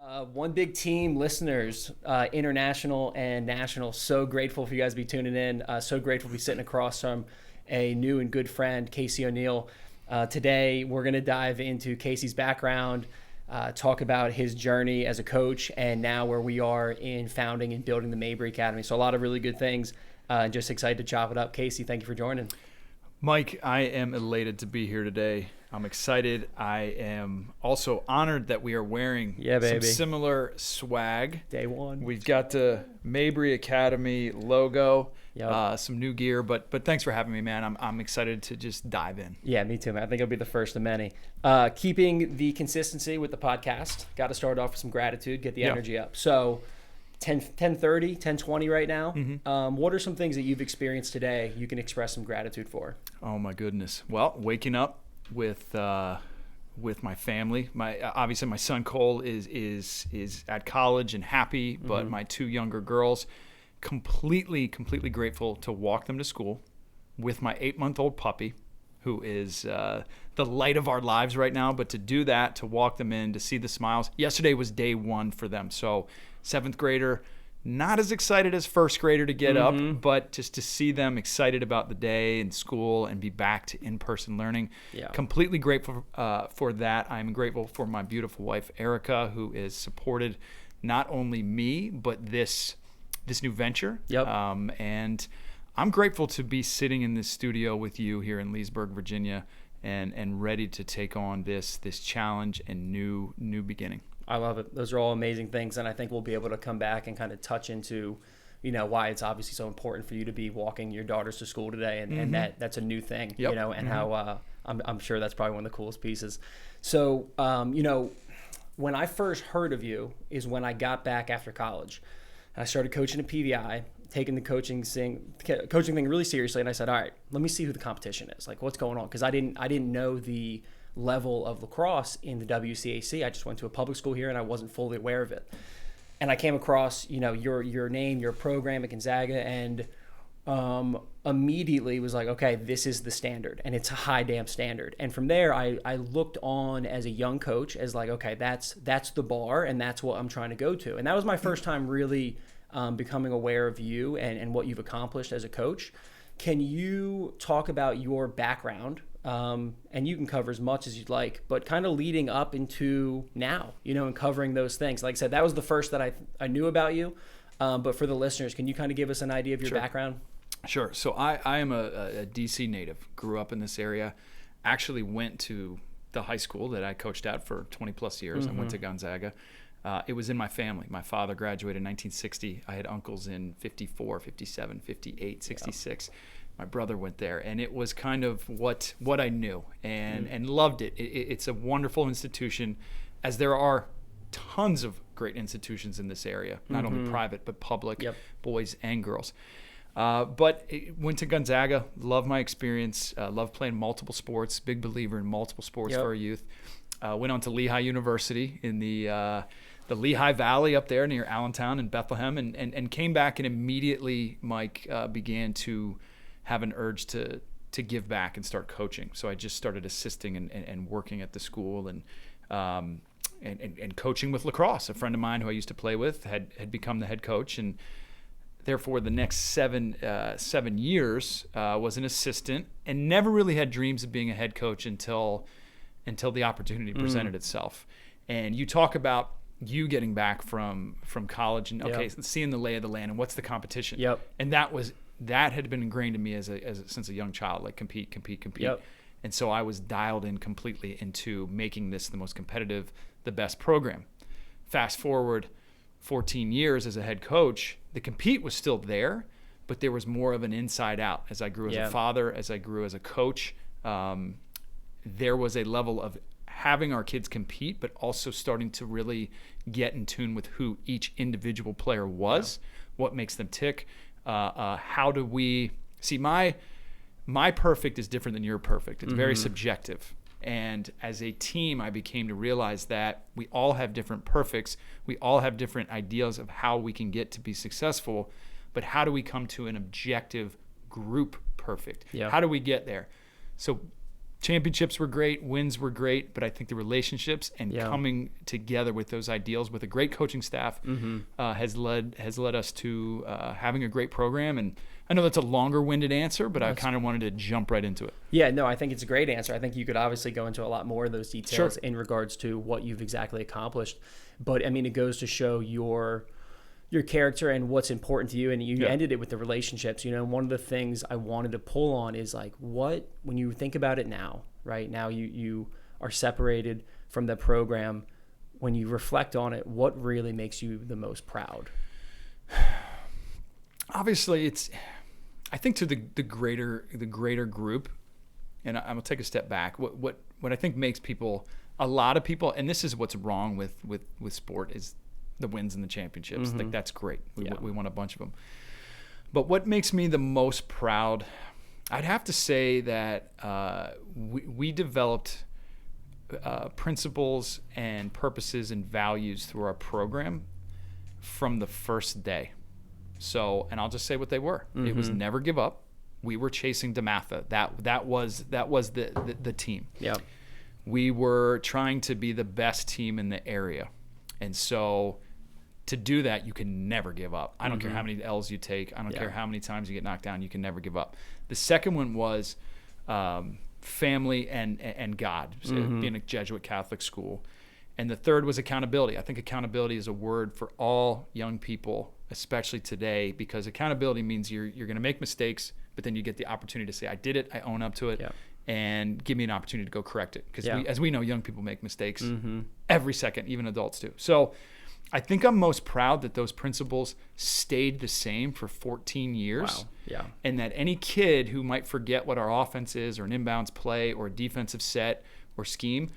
One Big Team listeners, international and national, so grateful for you guys to be tuning in. So grateful to be sitting across from a new and good friend, Casey O'Neill. Today, we're going to dive into Casey's background, talk about his journey as a coach, and now where we are in founding and building the Mabry Academy. So a lot of really good things. Just excited to chop it up. Casey, thank you for joining. Mike, I am elated to be here today. I'm excited. I am also honored that we are wearing some similar swag. Day one. We've got the Mabry Academy logo, Yep. some new gear, but thanks for having me, man. I'm excited to just dive in. Yeah, me too, man. I think it'll be the first of many. Keeping the consistency with the podcast, got to start off with some gratitude, get the energy up. So 10:30, 10:20 right now. Mm-hmm. What are some things that you've experienced today you can express some gratitude for? Oh my goodness. Well, waking up with my family. Obviously my son Cole is at college and happy, but my two younger girls, completely grateful to walk them to school with my 8-month-old puppy, who is the light of our lives right now. But to do that, to walk them in, to see the smiles. Yesterday was day one for them. So 7th grader, not as excited as 1st grader to get up, but just to see them excited about the day and school and be back to in-person learning. Yeah. Completely grateful for that. I'm grateful for my beautiful wife, Erica, who has supported not only me, but this new venture. Yep. And I'm grateful to be sitting in this studio with you here in Leesburg, Virginia, and ready to take on this challenge and new beginning. I love it. Those are all amazing things, and I think we'll be able to come back and kind of touch into, why it's obviously so important for you to be walking your daughters to school today, and that's a new thing, Yep. And how I'm sure that's probably one of the coolest pieces. So, when I first heard of you is when I got back after college. I started coaching at PVI, taking the coaching thing really seriously, and I said, all right, let me see who the competition is. Like, what's going on? Because I didn't know the level of lacrosse in the WCAC. I just went to a public school here, and I wasn't fully aware of it. And I came across, your name, your program at Gonzaga, and immediately was like, okay, this is the standard, and it's a high damn standard. And from there, I looked on as a young coach as like, okay, that's the bar, and that's what I'm trying to go to. And that was my first time really becoming aware of you and what you've accomplished as a coach. Can you talk about your background? And you can cover as much as you'd like, but kind of leading up into now, and covering those things. Like I said, that was the first that I knew about you. But for the listeners, can you kind of give us an idea of your background? Sure. So I am a DC native, grew up in this area, actually went to the high school that I coached at for 20 plus years. I went to Gonzaga. It was in my family. My father graduated in 1960. I had uncles in 54, 57, 58, 66. Yeah. My brother went there, and it was kind of what I knew and loved it. It's a wonderful institution, as there are tons of great institutions in this area, not only private but public, boys and girls. But went to Gonzaga, loved my experience, loved playing multiple sports, big believer in multiple sports for our youth. Went on to Lehigh University in the Lehigh Valley up there near Allentown and Bethlehem, and came back and immediately, Mike, began to have an urge to give back and start coaching. So I just started assisting and working at the school and coaching with lacrosse. A friend of mine who I used to play with had become the head coach, and therefore the next 7 years was an assistant, and never really had dreams of being a head coach until the opportunity presented itself. And you talk about you getting back from college and seeing the lay of the land and what's the competition. And that had been ingrained in me since a young child, like compete. And so I was dialed in completely into making this the most competitive, the best program. Fast forward 14 years as a head coach, the compete was still there, but there was more of an inside out. As I grew as a father, as I grew as a coach, there was a level of having our kids compete, but also starting to really get in tune with who each individual player was, what makes them tick. How do we see my perfect is different than your perfect. It's very subjective. And as a team, I became to realize that we all have different perfects. We all have different ideas of how we can get to be successful, but how do we come to an objective group perfect? How do we get there? So championships were great, wins were great, but I think the relationships and Yeah. coming together with those ideals with a great coaching staff has led us to having a great program. And I know that's a longer-winded answer, but I kind of wanted to jump right into it. Yeah, no, I think it's a great answer. I think you could obviously go into a lot more of those details Sure. in regards to what you've exactly accomplished. But I mean, it goes to show your character and what's important to you. And you Yeah. ended it with the relationships. You know, one of the things I wanted to pull on is like, what, when you think about it now, right now, you are separated from the program. When you reflect on it, what really makes you the most proud? Obviously, I think to the greater group, and I'm gonna take a step back. What I think makes a lot of people, and this is what's wrong with sport, is the wins and the championships. Like, that's great. We won a bunch of them. But what makes me the most proud, I'd have to say that we developed principles and purposes and values through our program from the first day. So, and I'll just say what they were. It was never give up. We were chasing DeMatha. That was the team. Yeah. We were trying to be the best team in the area. And so to do that, you can never give up. I don't care how many L's you take. I don't care how many times you get knocked down. You can never give up. The second one was family and God, so being a Jesuit Catholic school. And the third was accountability. I think accountability is a word for all young people, especially today, because accountability means you're going to make mistakes, but then you get the opportunity to say, I did it, I own up to it, and give me an opportunity to go correct it. Because as we know, young people make mistakes every second, even adults do. So I think I'm most proud that those principles stayed the same for 14 years. Wow. Yeah. And that any kid who might forget what our offense is, or an inbounds play, or a defensive set or scheme,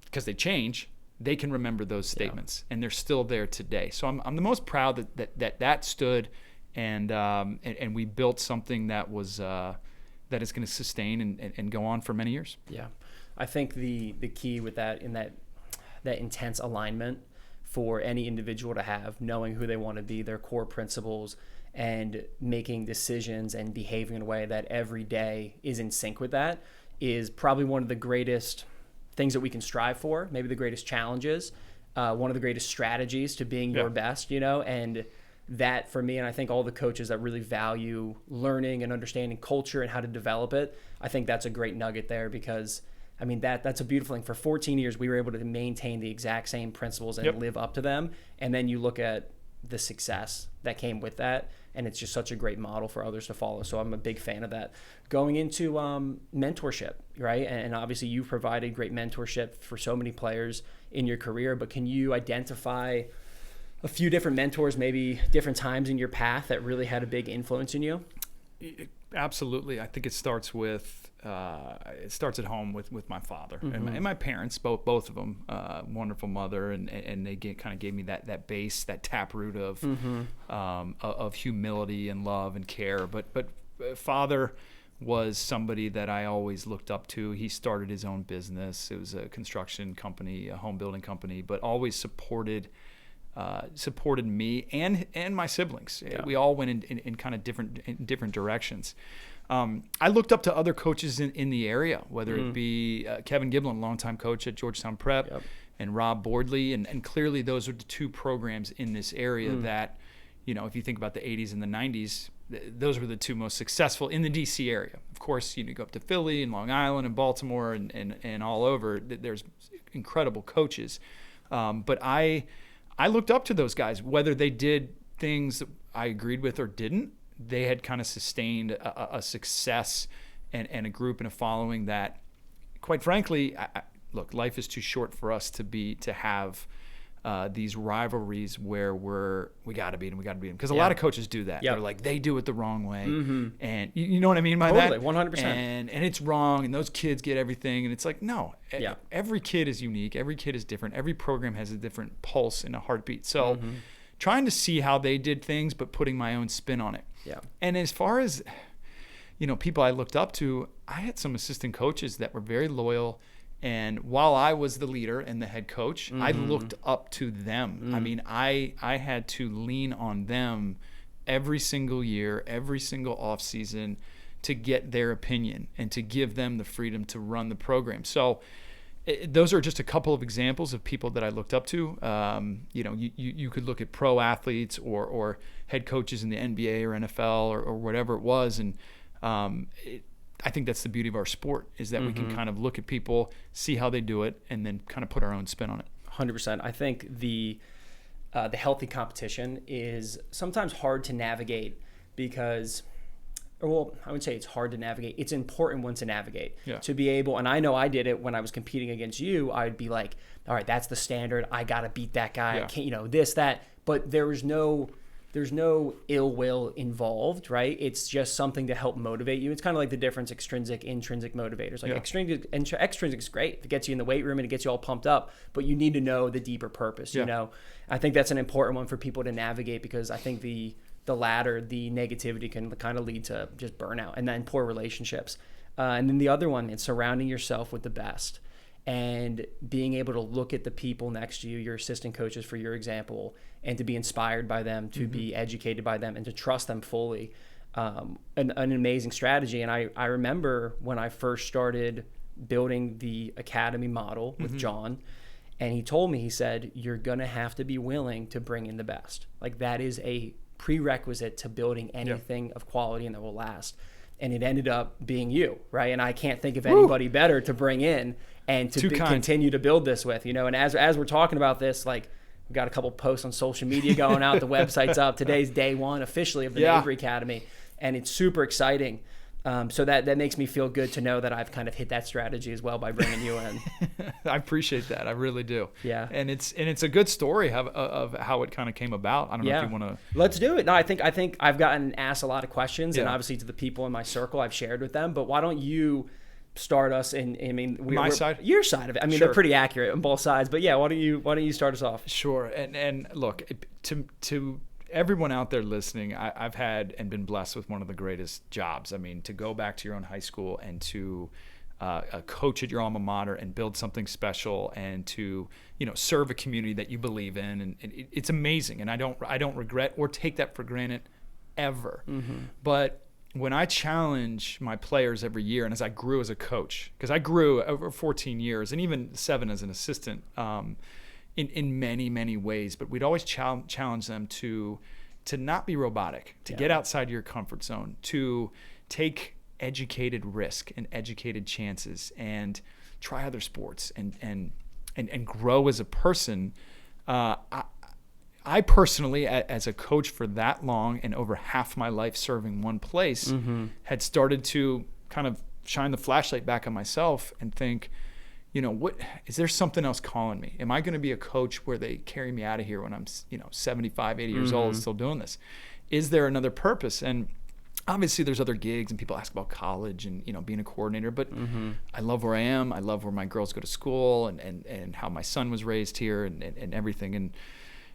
because they change, they can remember those statements, and they're still there today. So I'm the most proud that stood, and we built something that was that is going to sustain and go on for many years. Yeah, I think the key with that intense alignment for any individual to have, knowing who they want to be, their core principles, and making decisions and behaving in a way that every day is in sync with that, is probably one of the greatest things that we can strive for, maybe the greatest challenges, one of the greatest strategies to being your best, and that for me, and I think all the coaches that really value learning and understanding culture and how to develop it, I think that's a great nugget there, because I mean, that's a beautiful thing. For 14 years, we were able to maintain the exact same principles and live up to them. And then you look at the success that came with that, and it's just such a great model for others to follow. So I'm a big fan of that. Going into mentorship, right? And obviously you provided great mentorship for so many players in your career, but can you identify a few different mentors, maybe different times in your path that really had a big influence in you? Absolutely. I think it starts at home with my father and my parents, both of them, wonderful mother, and they kind of gave me that base, that taproot of humility and love and care. But father was somebody that I always looked up to. He started his own business. It was a construction company, a home building company, but always supported me and my siblings. Yeah. We all went in kind of different directions. I looked up to other coaches in the area, whether it be Kevin Giblin, longtime coach at Georgetown Prep, and Rob Boardley, and clearly those are the two programs in this area that, if you think about the 80s and the 90s, those were the two most successful in the DC area. Of course, you go up to Philly and Long Island and Baltimore and all over. There's incredible coaches, but I looked up to those guys, whether they did things that I agreed with or didn't. They had kind of sustained a success and a group and a following that, quite frankly, look, life is too short for us to have these rivalries where we got to beat them, because a lot of coaches do that. They're like, they do it the wrong way, and you know what I mean by that? Totally, 100%. And it's wrong, and those kids get everything, and it's like, no, every kid is unique, every kid is different, every program has a different pulse and a heartbeat. So trying to see how they did things, but putting my own spin on it. Yeah. And as far as people I looked up to, I had some assistant coaches that were very loyal. And while I was the leader and the head coach, I looked up to them. I mean, I had to lean on them every single year, every single off season to get their opinion and to give them the freedom to run the program. So those are just a couple of examples of people that I looked up to. You could look at pro athletes or head coaches in the NBA or NFL or whatever it was. And I think that's the beauty of our sport, is that we can kind of look at people, see how they do it, and then kind of put our own spin on it. 100%. I think the healthy competition is sometimes hard to navigate because, well, I would say it's hard to navigate. It's an important one to navigate. To be able, and I know I did it when I was competing against you. I'd be like, all right, that's the standard. I got to beat that guy. I can't, this, that. But there's no ill will involved, right? It's just something to help motivate you. It's kind of like the difference, extrinsic, intrinsic motivators. Like extrinsic is great. It gets you in the weight room and it gets you all pumped up, but you need to know the deeper purpose, you know? I think that's an important one for people to navigate, because I think the latter, the negativity, can kind of lead to just burnout and then poor relationships. And then the other one is surrounding yourself with the best and being able to look at the people next to you, your assistant coaches, for your example, and to be inspired by them, to be educated by them, and to trust them fully. An amazing strategy. And I remember when I first started building the academy model with John, and he told me, he said, you're going to have to be willing to bring in the best. Like, that is a prerequisite to building anything of quality and that will last. And it ended up being you, right? And I can't think of anybody better to bring in and to continue to build this with, And as we're talking about this, like, we've got a couple posts on social media going out. The website's up. Today's day one officially of the Mabry Academy, and it's super exciting. So that makes me feel good to know that I've kind of hit that strategy as well by bringing you in. I appreciate that. I really do. Yeah. And it's a good story of how it kind of came about. I don't know if you want to. Let's do it. No, I think I've gotten asked a lot of questions, and obviously to the people in my circle, I've shared with them. But why don't you start us in? I mean, my side, your side of it. I mean, they're pretty accurate on both sides. But yeah, why don't you start us off? Sure. And look, to everyone out there listening, I've had and been blessed with one of the greatest jobs. I mean, to go back to your own high school and to coach at your alma mater and build something special, and to serve a community that you believe in, and it's amazing. And I don't regret or take that for granted ever. But when I challenge my players every year, and as I grew as a coach, because I grew over 14 years and even 7 as an assistant, in many, many ways, but we'd always challenge them to not be robotic, to get outside your comfort zone, to take educated risk and educated chances, and try other sports and grow as a person. I personally, as a coach for that long and over half my life serving one place, had started to kind of shine the flashlight back on myself and think, what is there something else calling me? Am I going to be a coach where they carry me out of here when I'm 75, 80 years old and still doing this? Is there another purpose? And obviously there's other gigs, and people ask about college and being a coordinator, but I love where I am. I love where my girls go to school, and how my son was raised here, and everything. And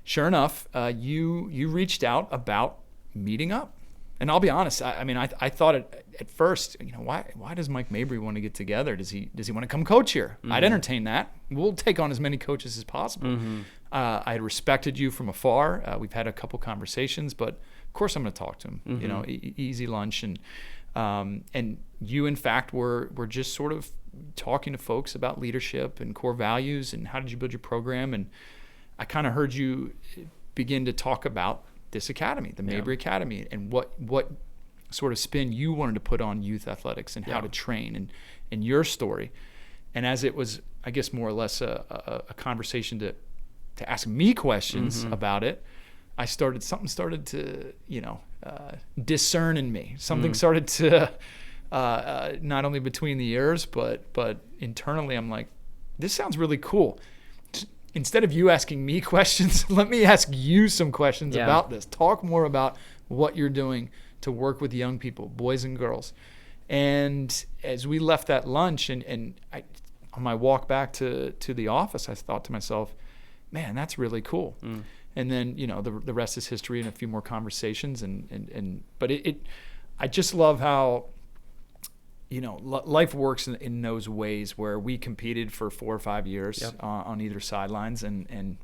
sure enough, you reached out about meeting up. And I'll be honest, I thought at first, why does Mike Mabry want to get together? Does he want to come coach here? I'd entertain that. We'll take on as many coaches as possible. I had respected you from afar. We've had a couple conversations, but of course I'm going to talk to him. Easy lunch, and you in fact were just sort of talking to folks about leadership and core values and how did you build your program, and I kind of heard you begin to talk about this academy, the Mabry Academy, and what sort of spin you wanted to put on youth athletics and how to train, and your story. And as it was, I guess, more or less a conversation to ask me questions about it, something started to discern in me. Something started to not only between the ears, but internally, I'm like, this sounds really cool. Instead of you asking me questions, let me ask you some questions about this. Talk more about what you're doing to work with young people, boys and girls. And as we left that lunch, and on my walk back to the office, I thought to myself, man, that's really cool. And then, the rest is history and a few more conversations. But I just love how, life works in those ways where we competed for 4 or 5 years on either sidelines and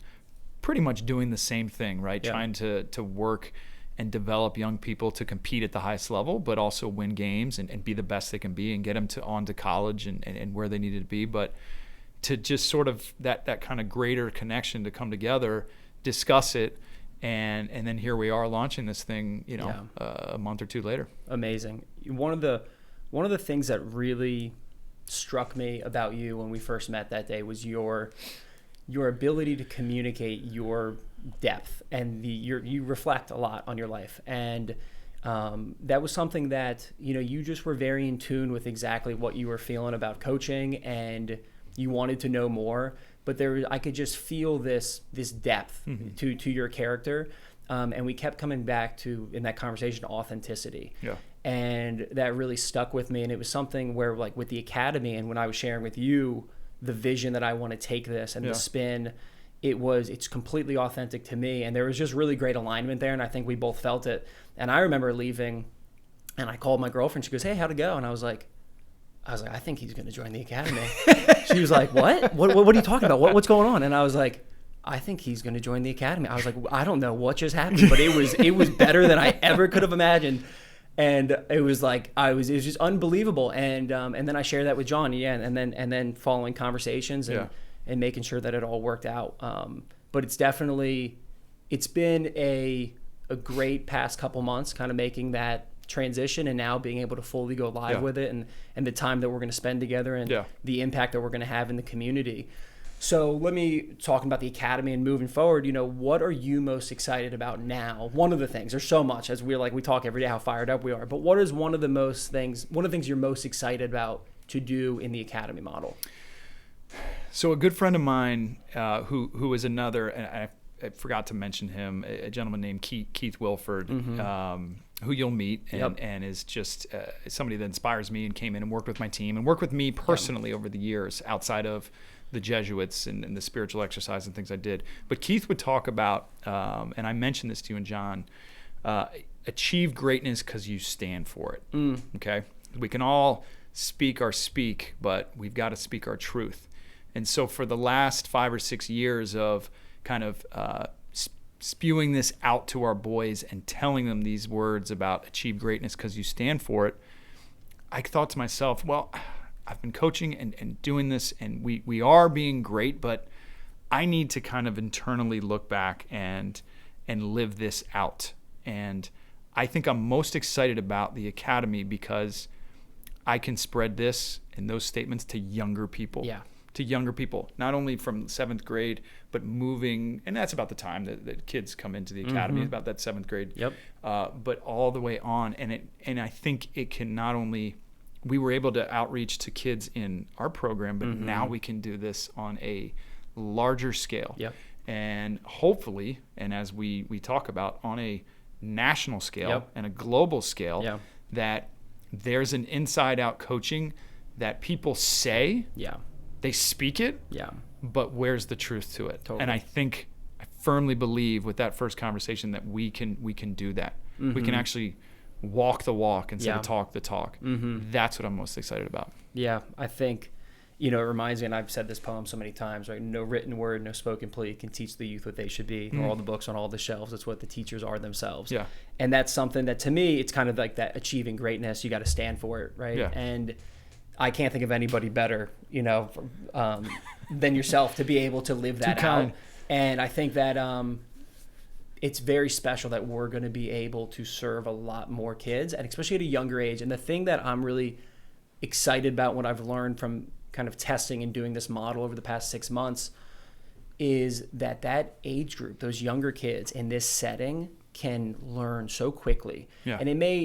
pretty much doing the same thing, right? Trying to work and develop young people to compete at the highest level, but also win games and be the best they can be and get them on to college and where they needed to be. But to just sort of that kind of greater connection to come together, discuss it, and then here we are launching this thing, a month or two later. Amazing. One of the things that really struck me about you when we first met that day was your ability to communicate your depth, and you reflect a lot on your life, and that was something that you just were very in tune with exactly what you were feeling about coaching, and you wanted to know more. But I could just feel this depth to your character, and we kept coming back to, in that conversation, authenticity. Yeah. And that really stuck with me, and it was something where, like with the academy, and when I was sharing with you the vision that I want to take this and the spin, it's completely authentic to me, and there was just really great alignment there, and I think we both felt it. And I remember leaving, and I called my girlfriend. She goes, "Hey, how'd it go?" And I was like, I think he's going to join the academy. She was like, what? What are you talking about? What's going on? And I was like, I think he's going to join the academy. I was like, I don't know what just happened, but it was better than I ever could have imagined. And it was like, it was just unbelievable. And then I shared that with John. Yeah. And then following conversations and making sure that it all worked out. But it's been a great past couple months, kind of making that transition, and now being able to fully go live with it, and the time that we're going to spend together, and the impact that we're going to have in the community. So let me talk about the academy and moving forward. What are you most excited about now? One of the things, there's so much, as we talk every day how fired up we are, but what is one of the things you're most excited about to do in the academy model? So a good friend of mine who is another, and I forgot to mention him, a gentleman named Keith Wilford, who you'll meet, and is just somebody that inspires me, and came in and worked with my team and worked with me personally over the years outside of the Jesuits and the spiritual exercise and things I did. But Keith would talk about, and I mentioned this to you and John, achieve greatness because you stand for it. Okay? We can all speak our speak, but we've got to speak our truth. And so for the last 5 or 6 years of kind of spewing this out to our boys and telling them these words about achieve greatness because you stand for it, I thought to myself, well, I've been coaching and doing this, and we are being great, but I need to kind of internally look back and live this out. And I think I'm most excited about the academy because I can spread this and those statements to younger people. Yeah. To younger people, not only from 7th grade, but moving, and that's about the time that kids come into the academy, about that 7th grade, but all the way on. And I think it can not only, we were able to outreach to kids in our program, but now we can do this on a larger scale. And hopefully, and as we talk about, on a national scale and a global scale, that there's an inside-out coaching that people say, they speak it, but where's the truth to it? Totally. And I firmly believe with that first conversation that we can do that. We can actually walk the walk instead of talk the talk. That's what I'm most excited about. Yeah, I think, it reminds me, and I've said this poem so many times, right? No written word, no spoken plea can teach the youth what they should be. All the books on all the shelves, it's what the teachers are themselves. And that's something that, to me, it's kind of like that achieving greatness. You got to stand for it, right? And I can't think of anybody better, than yourself to be able to live that out. And I think that it's very special that we're going to be able to serve a lot more kids, and especially at a younger age. And the thing that I'm really excited about, what I've learned from kind of testing and doing this model over the past 6 months, is that age group, those younger kids in this setting, can learn so quickly. And it may,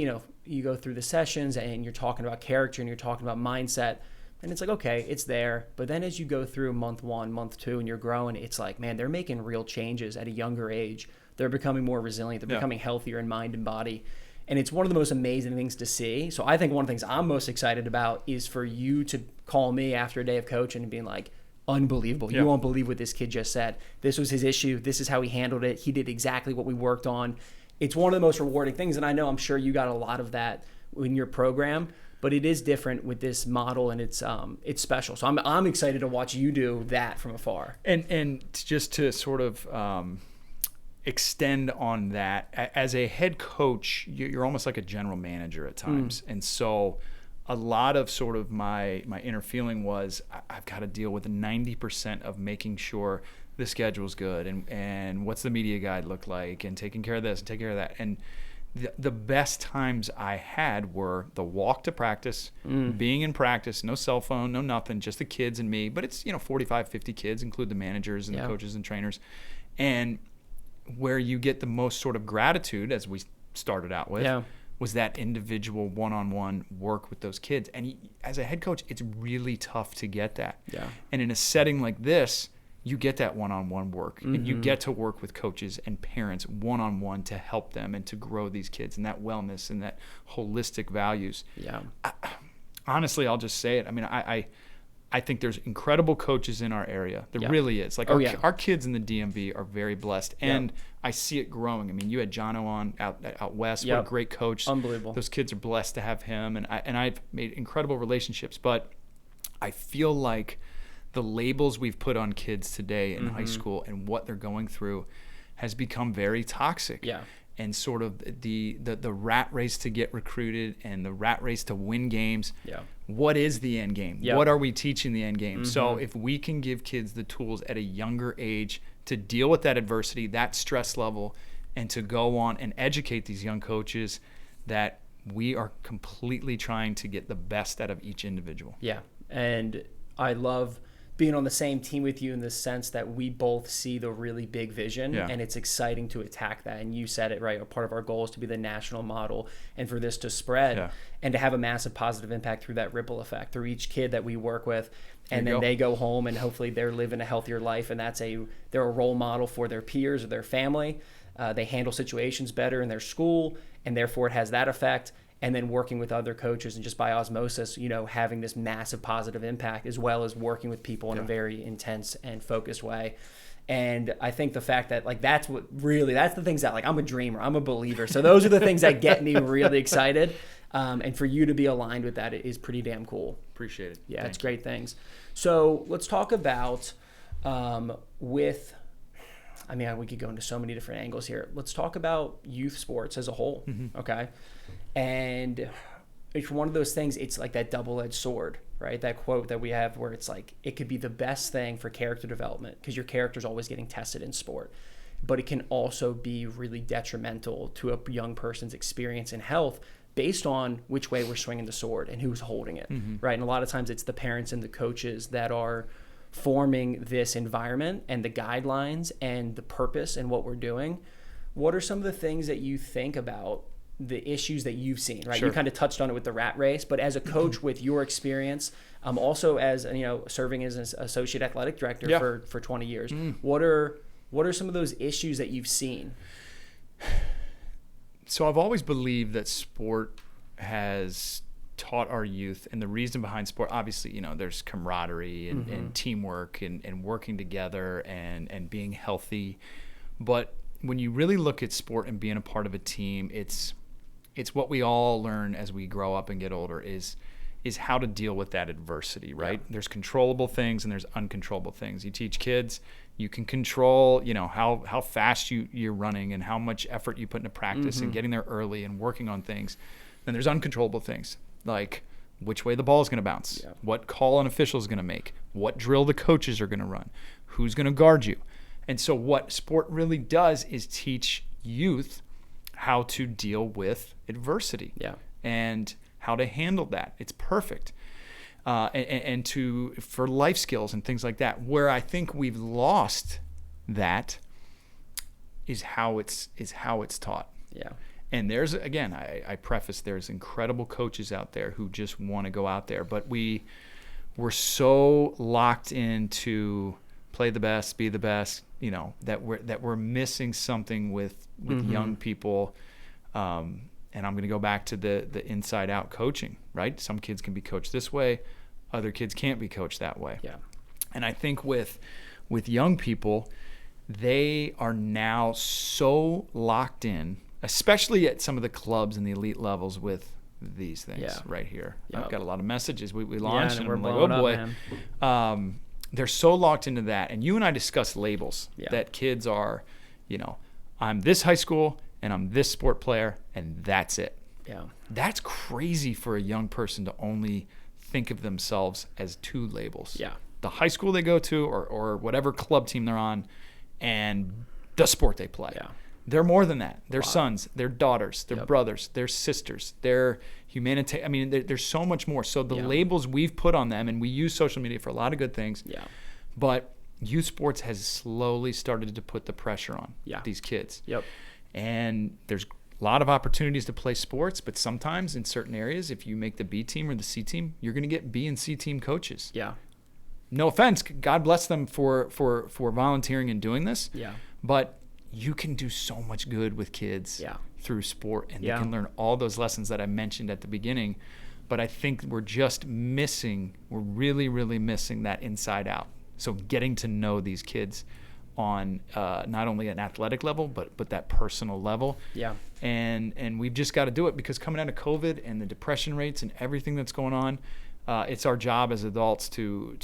you go through the sessions and you're talking about character and you're talking about mindset, and it's like, okay, it's there. But then as you go through month 1, month 2, and you're growing, it's like, man, they're making real changes at a younger age. They're becoming more resilient. They're becoming healthier in mind and body. And it's one of the most amazing things to see. So I think one of the things I'm most excited about is for you to call me after a day of coaching and being like, unbelievable. You won't believe what this kid just said. This was his issue. This is how he handled it. He did exactly what we worked on. It's one of the most rewarding things. And I'm sure you got a lot of that in your program, but it is different with this model, and it's special. So I'm excited to watch you do that from afar. And just to sort of extend on that. As a head coach, you're almost like a general manager at times. And so a lot of sort of my inner feeling was I've got to deal with 90% of making sure the schedule's good and what's the media guide look like and taking care of this and taking care of that. And the best times I had were the walk to practice, being in practice, no cell phone, no nothing, just the kids and me. But it's, 45, 50 kids, include the managers and the coaches and trainers. And where you get the most sort of gratitude, as we started out with, was that individual one-on-one work with those kids. And as a head coach, it's really tough to get that. Yeah. And in a setting like this, you get that one-on-one work, and you get to work with coaches and parents one-on-one to help them and to grow these kids and that wellness and that holistic values. Yeah. Honestly, I'll just say it. I mean, I think there's incredible coaches in our area. There really is. Like our kids in the DMV are very blessed, and I see it growing. I mean, you had Jono on out west. What a great coach. Unbelievable. Those kids are blessed to have him, and I've made incredible relationships. But I feel like the labels we've put on kids today in high school and what they're going through has become very toxic. Yeah. And sort of the rat race to get recruited and the rat race to win games. Yeah. What is the end game? What are we teaching the end game? So if we can give kids the tools at a younger age to deal with that adversity, that stress level, and to go on and educate these young coaches that we are completely trying to get the best out of each individual. Yeah. And I love being on the same team with you in the sense that we both see the really big vision, and it's exciting to attack that. And you said it right. A part of our goal is to be the national model and for this to spread and to have a massive positive impact through that ripple effect through each kid that we work with. And then they go home and hopefully they're living a healthier life. And they're a role model for their peers or their family. They handle situations better in their school, and therefore it has that effect. And then working with other coaches and just by osmosis, having this massive positive impact, as well as working with people in a very intense and focused way. And I think the fact that that's the things that I'm a dreamer, I'm a believer. So those are the things that get me really excited. And for you to be aligned with that is pretty damn cool. Appreciate it. Yeah, it's great things. So let's talk about we could go into so many different angles here. Let's talk about youth sports as a whole. Okay. And it's one of those things, it's like that double-edged sword, right? That quote that we have where it's like, it could be the best thing for character development because your character's always getting tested in sport. But it can also be really detrimental to a young person's experience and health based on which way we're swinging the sword and who's holding it, right? And a lot of times it's the parents and the coaches that are forming this environment and the guidelines and the purpose and what we're doing. What are some of the things that you think about the issues that you've seen, right? Sure. You kind of touched on it with the rat race, but as a coach with your experience, also as serving as an associate athletic director for 20 years, what are some of those issues that you've seen? So I've always believed that sport has taught our youth, and the reason behind sport, obviously, there's camaraderie and teamwork and working together and being healthy. But when you really look at sport and being a part of a team, it's what we all learn as we grow up and get older is how to deal with that adversity, right? There's controllable things and there's uncontrollable things. You teach kids, you can control, how fast you're running and how much effort you put into practice and getting there early and working on things. Then there's uncontrollable things like which way the ball is going to bounce, what call an official is going to make, what drill the coaches are going to run, who's going to guard you. And so what sport really does is teach youth how to deal with adversity and how to handle that. It's perfect. And for life skills and things like that. Where I think we've lost that is how it's taught. Yeah. And there's, again, I preface, there's incredible coaches out there who just want to go out there, but we're so locked into play the best, be the best, that we're missing something with young people. And I'm going to go back to the inside out coaching, right? Some kids can be coached this way, other kids can't be coached that way. Yeah. And I think with young people, they are now so locked in, especially at some of the clubs and the elite levels with these things right here. Yep. I've got a lot of messages we launched and I'm like, oh boy. They're so locked into that. And you and I discussed labels that kids are, I'm this high school and I'm this sport player and that's it. Yeah. That's crazy for a young person to only think of themselves as two labels. Yeah. The high school they go to or whatever club team they're on and the sport they play. Yeah. They're more than that. They're Wow. sons, they're daughters, they're Yep. brothers, they're sisters, they're humanitarian. I mean, there's so much more. So the Yeah. labels we've put on them, and we use social media for a lot of good things, Yeah. but youth sports has slowly started to put the pressure on Yeah. these kids. Yep. And there's a lot of opportunities to play sports, but sometimes in certain areas, if you make the B team or the C team, you're going to get B and C team coaches. Yeah. No offense, God bless them for volunteering and doing this. Yeah. But you can do so much good with kids Yeah. through sport, and Yeah. they can learn all those lessons that I mentioned at the beginning. But I think we're really, really missing that inside out. So getting to know these kids on not only an athletic level, but that personal level. Yeah. And we've just got to do it, because coming out of COVID and the depression rates and everything that's going on, it's our job as adults to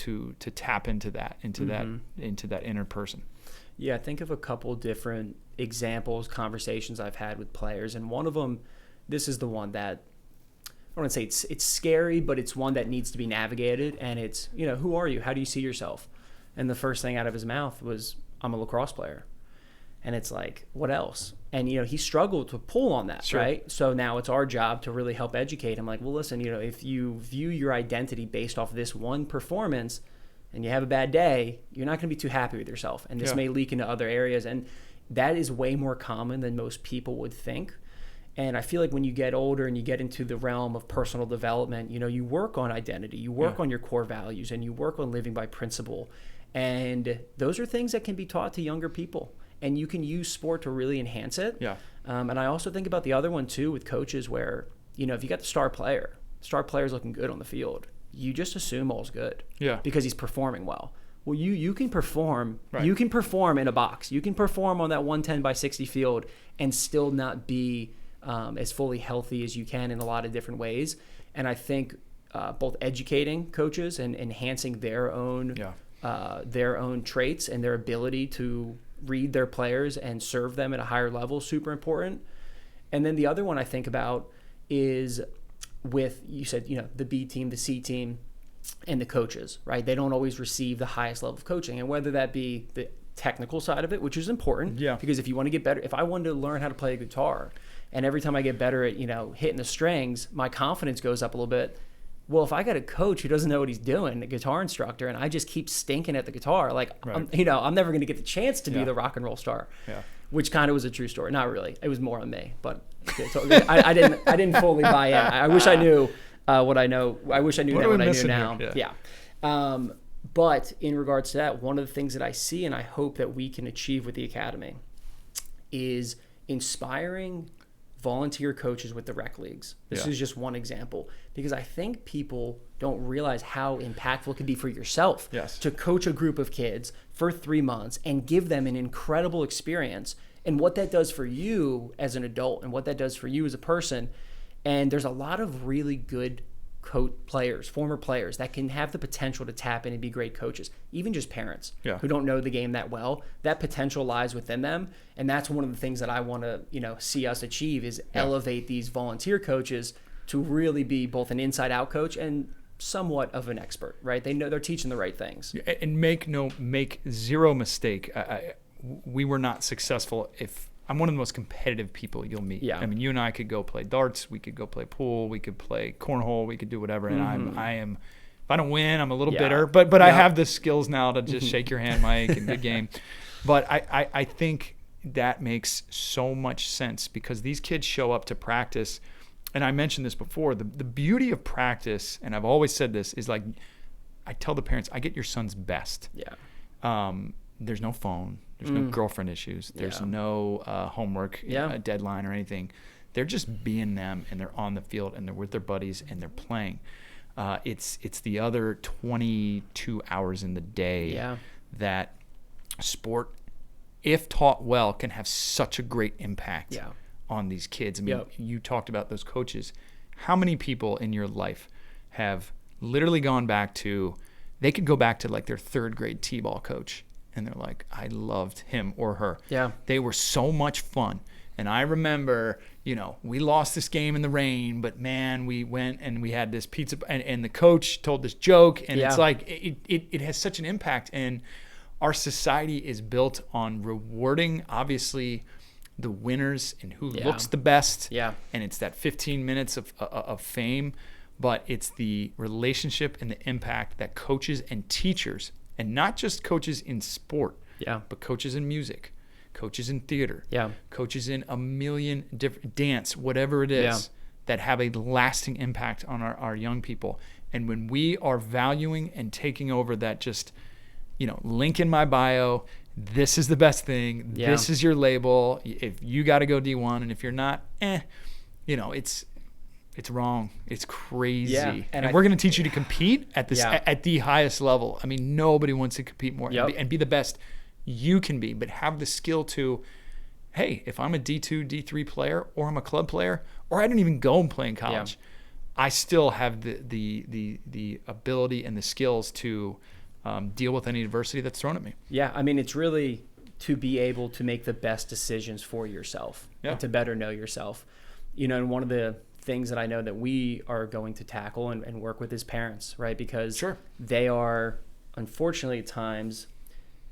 tap into that inner person. Yeah, think of a couple different examples, conversations I've had with players, and one of them, this is the one that I don't want to say it's scary, but it's one that needs to be navigated. And it's, who are you? How do you see yourself? And the first thing out of his mouth was, I'm a lacrosse player. And it's like, what else? And, he struggled to pull on that, Sure. right? So now it's our job to really help educate him. Like, well, listen, if you view your identity based off of this one performance and you have a bad day, you're not going to be too happy with yourself. And this may leak into other areas. And that is way more common than most people would think. And I feel like when you get older and you get into the realm of personal development, you work on identity, you work on your core values, and you work on living by principle. And those are things that can be taught to younger people. And you can use sport to really enhance it. Yeah. And I also think about the other one too with coaches where, if you got the star player's looking good on the field, you just assume all's good. Yeah. Because he's performing well. Well, you can perform. Right. You can perform in a box. You can perform on that 110 by 60 field and still not be as fully healthy as you can in a lot of different ways. And I think both educating coaches and enhancing their own traits and their ability to read their players and serve them at a higher level is super important. And then the other one I think about is with, you said, the B team, the C team, and the coaches, right? They don't always receive the highest level of coaching. And whether that be the technical side of it, which is important, because if you want to get better, if I wanted to learn how to play guitar, and every time I get better at, hitting the strings, my confidence goes up a little bit. Well, if I got a coach who doesn't know what he's doing, a guitar instructor, and I just keep stinking at the guitar, like, Right. I'm never going to get the chance to be the rock and roll star, which kind of was a true story. Not really. It was more on me, but I didn't fully buy in. I wish I knew what I know. I wish I knew now what I knew now. Yeah. But in regards to that, one of the things that I see and I hope that we can achieve with the Academy is inspiring volunteer coaches with the rec leagues. This is just one example, because I think people don't realize how impactful it can be for yourself to coach a group of kids for 3 months and give them an incredible experience, and what that does for you as an adult and what that does for you as a person. And there's a lot of really good players, former players, that can have the potential to tap in and be great coaches. Even just parents who don't know the game that well, that potential lies within them. And that's one of the things that I want to, see us achieve is elevate these volunteer coaches to really be both an inside out coach and somewhat of an expert, right? They know they're teaching the right things. And make zero mistake. We were not successful if I'm one of the most competitive people you'll meet. Yeah. I mean, you and I could go play darts, we could go play pool, we could play cornhole, we could do whatever. And I am, if I don't win, I'm a little bitter, but I have the skills now to just shake your hand, Mike, and good game. But I think that makes so much sense, because these kids show up to practice. And I mentioned this before, the beauty of practice, and I've always said this, is like, I tell the parents, I get your son's best. Yeah. There's no phone. There's no girlfriend issues. There's no homework deadline or anything. They're just being them, and they're on the field, and they're with their buddies, and they're playing. It's the other 22 hours in the day that sport, if taught well, can have such a great impact on these kids. I mean, you talked about those coaches. How many people in your life have literally gone back to, they could go back to like their third grade t-ball coach, and they're like, I loved him or her. Yeah. They were so much fun. And I remember, we lost this game in the rain, but man, we went and we had this pizza, and the coach told this joke, and it's like it has such an impact. And our society is built on rewarding, obviously, the winners and who looks the best. Yeah. And it's that 15 minutes of fame, but it's the relationship and the impact that coaches and teachers, and not just coaches in sport, but coaches in music, coaches in theater, coaches in a million different dance, whatever it is, that have a lasting impact on our young people. And when we are valuing and taking over that, just, link in my bio, this is the best thing, this is your label, if you got to go D1, and if you're not, it's wrong. It's crazy. Yeah. And we're going to teach you to compete at this at the highest level. I mean, nobody wants to compete more and be the best you can be, but have the skill to, hey, if I'm a D2, D3 player, or I'm a club player, or I didn't even go and play in college, I still have the ability and the skills to deal with any adversity that's thrown at me. Yeah, I mean, it's really to be able to make the best decisions for yourself and to better know yourself. And one of the things that I know that we are going to tackle and work with is parents, right? Because they are, unfortunately, at times,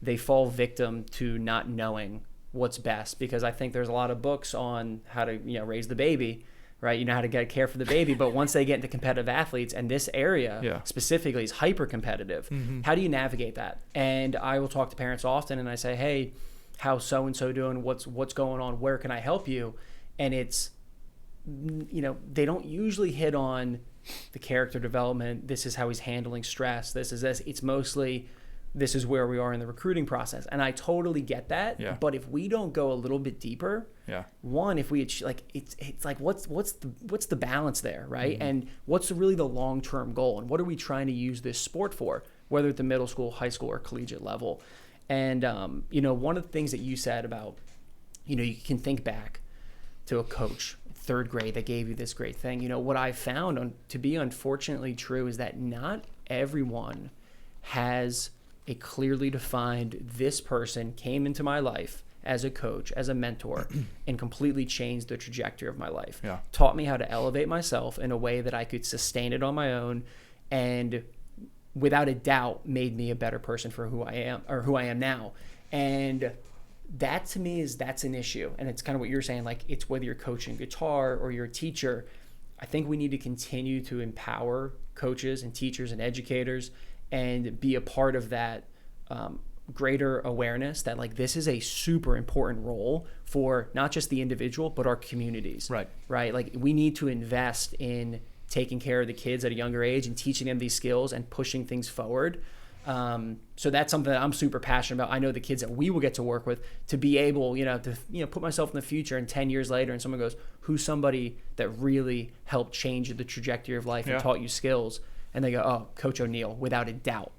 they fall victim to not knowing what's best, because I think there's a lot of books on how to raise the baby, right? How to care for the baby, but once they get into competitive athletes, and this area specifically is hyper competitive, how do you navigate that? And I will talk to parents often, and I say, hey, how's so and so doing? What's going on? Where can I help you? And it's, they don't usually hit on the character development. This is how he's handling stress. This is this. It's mostly, this is where we are in the recruiting process. And I totally get that. Yeah. But if we don't go a little bit deeper, one, if we it's like what's the balance there, right? And what's really the long-term goal, and what are we trying to use this sport for, whether at the middle school, high school, or collegiate level? And one of the things that you said about, you can think back to a coach, third grade, that gave you this great thing. What I found to be unfortunately true is that not everyone has a clearly defined, this person came into my life as a coach, as a mentor, and completely changed the trajectory of my life. Taught me how to elevate myself in a way that I could sustain it on my own, and without a doubt made me a better person for who I am, or who I am now. And that, to me, that's an issue. And it's kind of what you're saying, like, it's whether you're coaching guitar or you're a teacher. I think we need to continue to empower coaches and teachers and educators and be a part of that greater awareness that, like, this is a super important role for not just the individual, but our communities. Right? Like, we need to invest in taking care of the kids at a younger age and teaching them these skills and pushing things forward. So that's something that I'm super passionate about. I know the kids that we will get to work with, to be able, to put myself in the future, and 10 years later, and someone goes, who's somebody that really helped change the trajectory of life and taught you skills? And they go, oh, Coach O'Neill, without a doubt.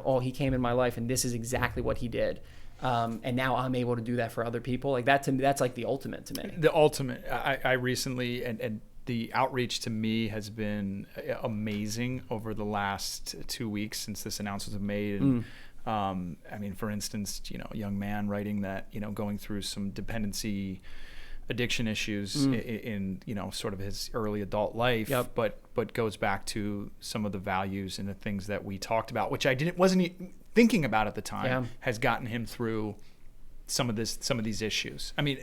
Oh, he came in my life, and this is exactly what he did. And now I'm able to do that for other people. Like, that, to me, that's like the ultimate to me. The ultimate. I recently, and the outreach to me has been amazing over the last 2 weeks since this announcement was made. And I mean, for instance, a young man writing that, going through some dependency addiction issues in sort of his early adult life, but goes back to some of the values and the things that we talked about, which I wasn't thinking about at the time, has gotten him through some of these issues. I mean,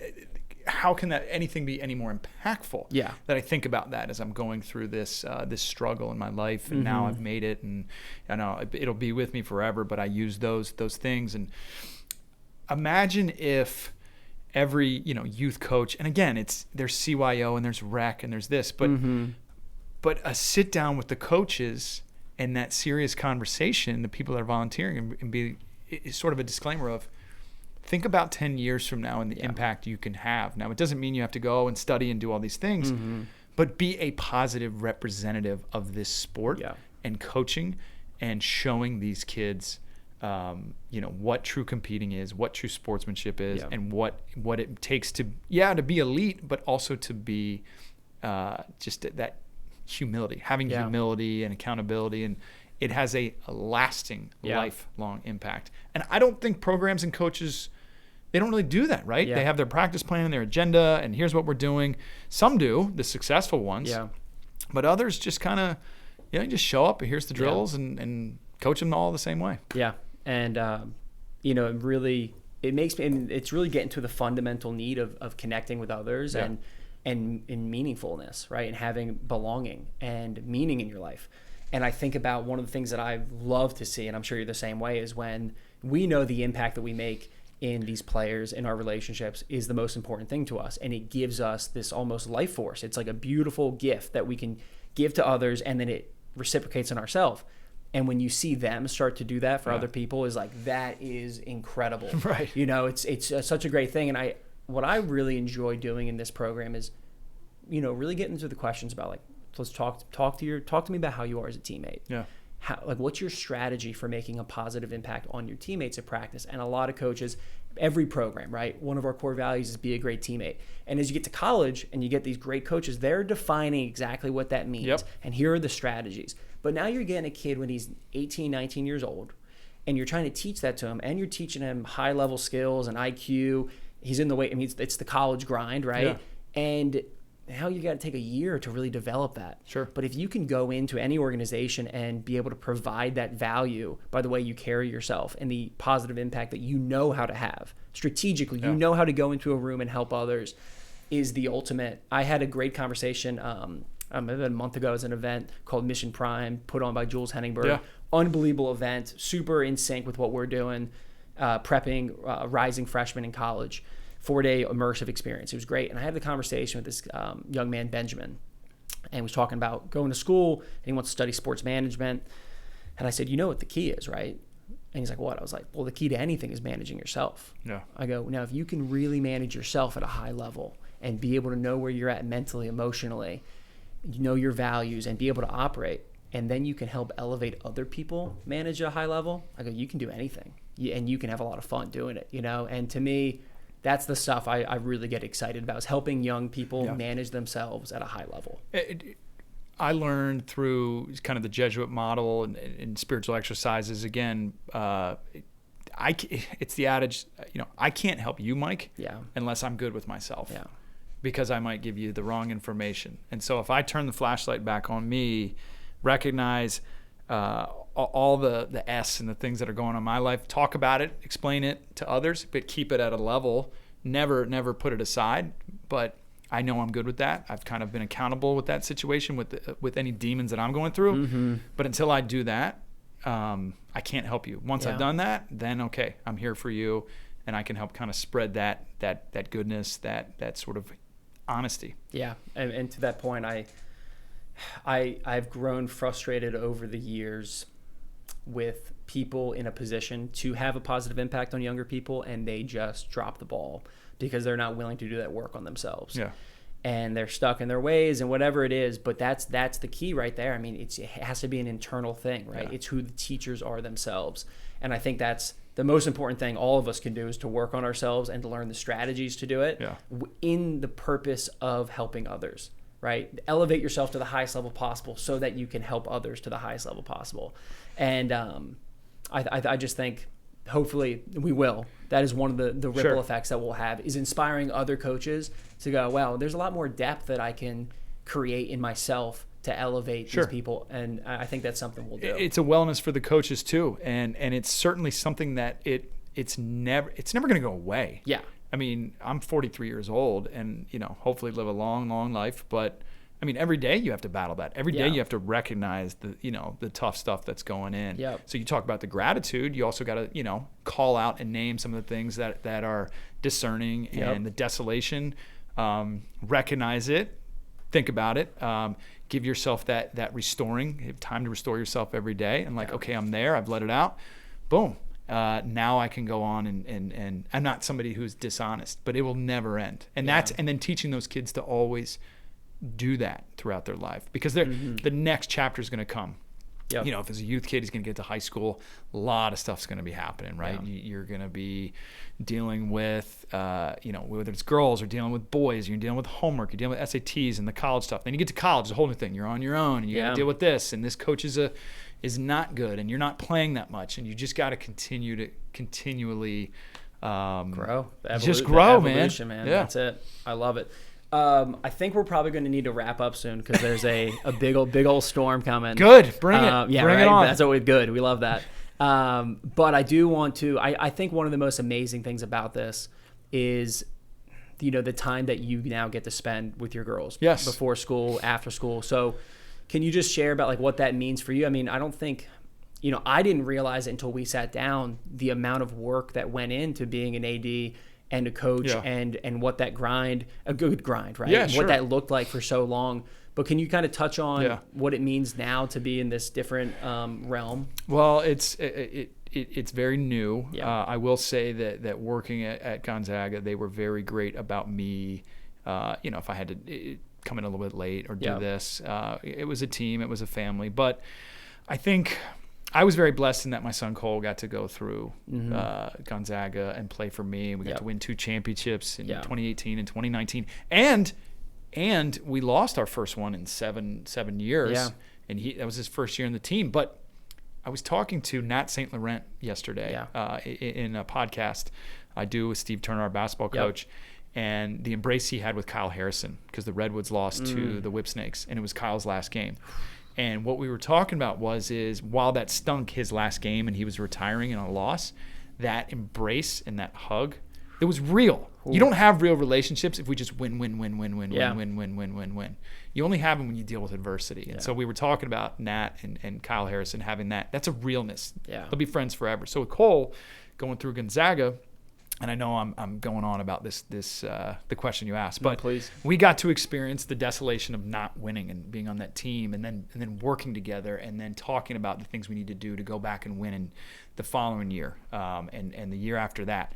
how can anything be any more impactful? That I think about that as I'm going through this struggle in my life, and now I've made it, and I know it'll be with me forever. But I use those things, and imagine if every youth coach, and again, there's CYO and there's rec and there's this, but a sit down with the coaches and that serious conversation, the people that are volunteering, and be sort of a disclaimer of, think about 10 years from now and the impact you can have. Now, it doesn't mean you have to go and study and do all these things, but be a positive representative of this sport and coaching, and showing these kids, what true competing is, what true sportsmanship is, and what it takes to be elite, but also to be just that humility, having humility and accountability, it has a lasting, Yeah. lifelong impact. And I don't think programs and coaches, they don't really do that, right? Yeah. They have their practice plan and their agenda, and here's what we're doing. Some do, the successful ones. Yeah. But others just kind of, you just show up, and here's the drills, and coach them all the same way. Yeah. And, it makes me, and it's really getting to the fundamental need of connecting with others and meaningfulness, right? And having belonging and meaning in your life. And I think about one of the things that I love to see, and I'm sure you're the same way, is when we know the impact that we make in these players, in our relationships, is the most important thing to us. And it gives us this almost life force. It's like a beautiful gift that we can give to others, and then it reciprocates in ourselves. And when you see them start to do that for other people, is like, that is incredible. Right. It's such a great thing. And what I really enjoy doing in this program is, really getting into the questions about, like, let's talk to me about how you are as a teammate. Yeah. What's your strategy for making a positive impact on your teammates at practice? And a lot of coaches, every program, right? One of our core values is be a great teammate. And as you get to college and you get these great coaches, they're defining exactly what that means. Yep. And here are the strategies. But now you're getting a kid when he's 18, 19 years old, and you're trying to teach that to him, and you're teaching him high level skills and IQ. He's in the way, it's the college grind, right? Yeah. And now you got to take a year to really develop that. Sure. But if you can go into any organization and be able to provide that value by the way you carry yourself and the positive impact that you know how to have strategically, you know how to go into a room and help others, is the ultimate. I had a great conversation maybe a month ago at an event called Mission Prime, put on by Jules Henningberg. Yeah. Unbelievable event, super in sync with what we're doing, prepping rising freshmen in college. 4-day immersive experience. It was great. And I had the conversation with this young man, Benjamin, and he was talking about going to school, and he wants to study sports management. And I said, you know what the key is, right? And he's like, what? I was like, well, the key to anything is managing yourself. Yeah. I go, now, if you can really manage yourself at a high level and be able to know where you're at mentally, emotionally, know your values, and be able to operate, and then you can help elevate other people manage at a high level, I go, you can do anything. And you can have a lot of fun doing it, And to me, that's the stuff I really get excited about, is helping young people manage themselves at a high level. I learned through kind of the Jesuit model and spiritual exercises. Again, it's the adage, I can't help you, Mike, unless I'm good with myself. Yeah. Because I might give you the wrong information. And so if I turn the flashlight back on me, recognize all the S and the things that are going on in my life, talk about it, explain it to others, but keep it at a level, never put it aside. But I know I'm good with that. I've kind of been accountable with that situation with any demons that I'm going through. Mm-hmm. But until I do that, I can't help you. Once I've done that, then okay, I'm here for you, and I can help kind of spread that goodness, that sort of honesty. Yeah, and to that point, I've grown frustrated over the years with people in a position to have a positive impact on younger people, and they just drop the ball because they're not willing to do that work on themselves. Yeah. And they're stuck in their ways and whatever it is, but that's the key right there. I mean, it has to be an internal thing, right? Yeah. It's who the teachers are themselves. And I think that's the most important thing all of us can do, is to work on ourselves and to learn the strategies to do it in the purpose of helping others, right? Elevate yourself to the highest level possible so that you can help others to the highest level possible. And I just think hopefully we will. That is one of the ripple effects that we'll have, is inspiring other coaches to go, wow, there's a lot more depth that I can create in myself to elevate these people. And I think that's something we'll do. It's a wellness for the coaches too. And it's certainly something that it's never going to go away. Yeah. I mean, I'm 43 years old and, hopefully live a long, long life. But I mean, every day you have to battle that. Every day you have to recognize the tough stuff that's going in. Yep. So you talk about the gratitude. You also got to, call out and name some of the things that are discerning and the desolation. Recognize it. Think about it. Give yourself that restoring. You have time to restore yourself every day. And okay, I'm there. I've let it out. Boom. Now I can go on and I'm not somebody who's dishonest, but it will never end. And and then teaching those kids to always do that throughout their life, because the next chapter is going to come. Yep. If it's a youth kid, he's going to get to high school, a lot of stuff's going to be happening, right? Yeah. You're going to be dealing with, whether it's girls or dealing with boys, you're dealing with homework, you're dealing with SATs and the college stuff. Then you get to college, it's a whole new thing. You're on your own, and you got to deal with this. And this coach is is not good and you're not playing that much, and you just got to continually grow. Just grow, man. Yeah. That's it. I love it. I think we're probably going to need to wrap up soon because there's a big old storm coming. Good. Bring it. Yeah, Bring right? it on. That's always good. We love that. But I do want to, I think one of the most amazing things about this is, the time that you now get to spend with your girls. Yes. Before school, after school. So can you just share about like what that means for you? I mean, I don't think, I didn't realize it until we sat down the amount of work that went into being an AD and a coach and what that a good grind, right? Yeah, and sure. what that looked like for so long. But can you kind of touch on what it means now to be in this different realm? Well, it's very new. Yeah. I will say that working at Gonzaga, they were very great about me. If I had to come in a little bit late or do this, it was a team, it was a family. But I think I was very blessed in that my son Cole got to go through Gonzaga and play for me. We got to win 2 championships in 2018 and 2019, and we lost our first one in seven years. Yeah. And that was his first year in the team. But I was talking to Nat St. Laurent yesterday in a podcast I do with Steve Turner, our basketball coach, and the embrace he had with Kyle Harrison because the Redwoods lost to the Whipsnakes, and it was Kyle's last game. And what we were talking about is while that stunk his last game and he was retiring in a loss, that embrace and that hug, it was real. Ooh. You don't have real relationships if we just win. You only have them when you deal with adversity. And so we were talking about Nat and Kyle Harrison having that. That's a realness. Yeah. They'll be friends forever. So with Cole going through Gonzaga, and I know I'm going on about this the question you asked, but please. We got to experience the desolation of not winning and being on that team, and then working together, and then talking about the things we need to do to go back and win in the following year, and the year after that.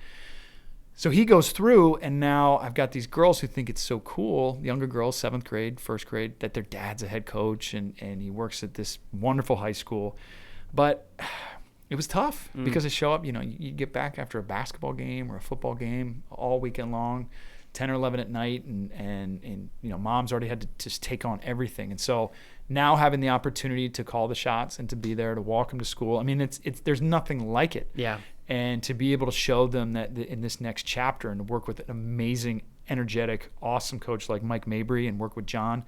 So he goes through, and now I've got these girls who think it's so cool, younger girls, 7th grade, 1st grade, that their dad's a head coach, and he works at this wonderful high school, but it was tough because they show up, you get back after a basketball game or a football game all weekend long, 10 or 11 at night, and mom's already had to just take on everything. And so now having the opportunity to call the shots and to be there to walk them to school, I mean, it's there's nothing like it. Yeah. And to be able to show them that in this next chapter and to work with an amazing, energetic, awesome coach like Mike Mabry and work with John,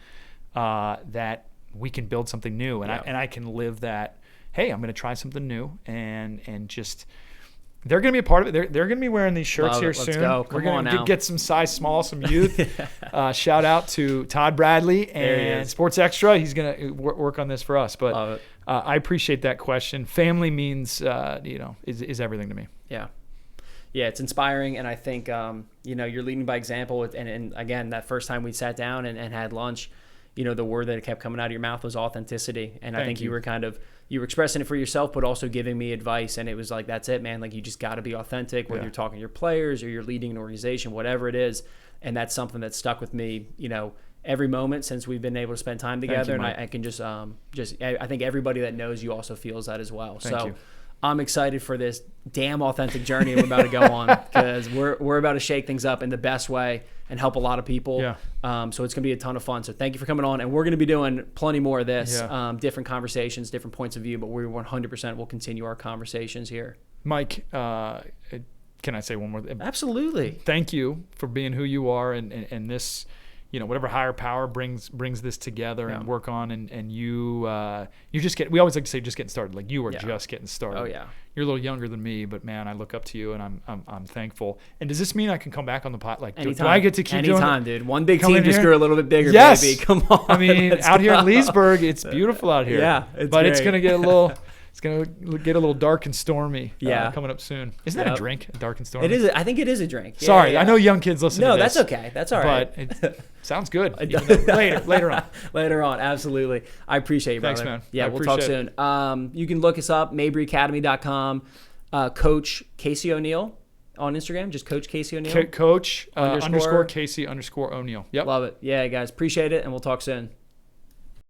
that we can build something new. And I can live that. Hey, I'm going to try something new, and just they're going to be a part of it. They're going to be wearing these shirts here soon. Let's go. We're going to get some size small, some youth. Shout out to Todd Bradley and Sports Extra. He's going to work on this for us. But I appreciate that question. Family means is everything to me. Yeah. Yeah, it's inspiring, and I think you're leading by example. And again, that first time we sat down and had lunch, the word that kept coming out of your mouth was authenticity. And I think you were you were expressing it for yourself, but also giving me advice. And it was like, that's it, man. Like, you just got to be authentic, whether you're talking to your players or you're leading an organization, whatever it is. And that's something that stuck with me, every moment since we've been able to spend time together. And I can I think everybody that knows you also feels that as well. Thank you. I'm excited for this damn authentic journey we're about to go on, because we're about to shake things up in the best way and help a lot of people. Yeah. So it's going to be a ton of fun. So thank you for coming on, and we're going to be doing plenty more of this, different conversations, different points of view, but we 100% will continue our conversations here. Mike, can I say one more thing? Absolutely. Thank you for being who you are, and this, whatever higher power brings this together and work on, and you we always like to say just getting started. Like, you are just getting started. Oh yeah. You're a little younger than me, but man, I look up to you, and I'm thankful. And does this mean I can come back on the pot? Like, do I get to keep doing it? Anytime, dude. One big team just grew a little bit bigger, yes. baby. Come on. I mean, out here in Leesburg, it's beautiful out here. Yeah, but great. it's gonna get a little. It's going to get a little dark and stormy coming up soon. Isn't that a drink, dark and stormy? It is. I think it is a drink. Yeah, Sorry, I know young kids listen to this. No, that's okay. That's all right. But it sounds good. Later on. Later on, absolutely. I appreciate you, brother. Thanks, man. Yeah, we'll talk soon. You can look us up, MabryAcademy.com. Coach Casey O'Neill on Instagram. Just Coach Casey O'Neill. Coach _Casey _O'Neill. Yep. Love it. Yeah, guys. Appreciate it, and we'll talk soon.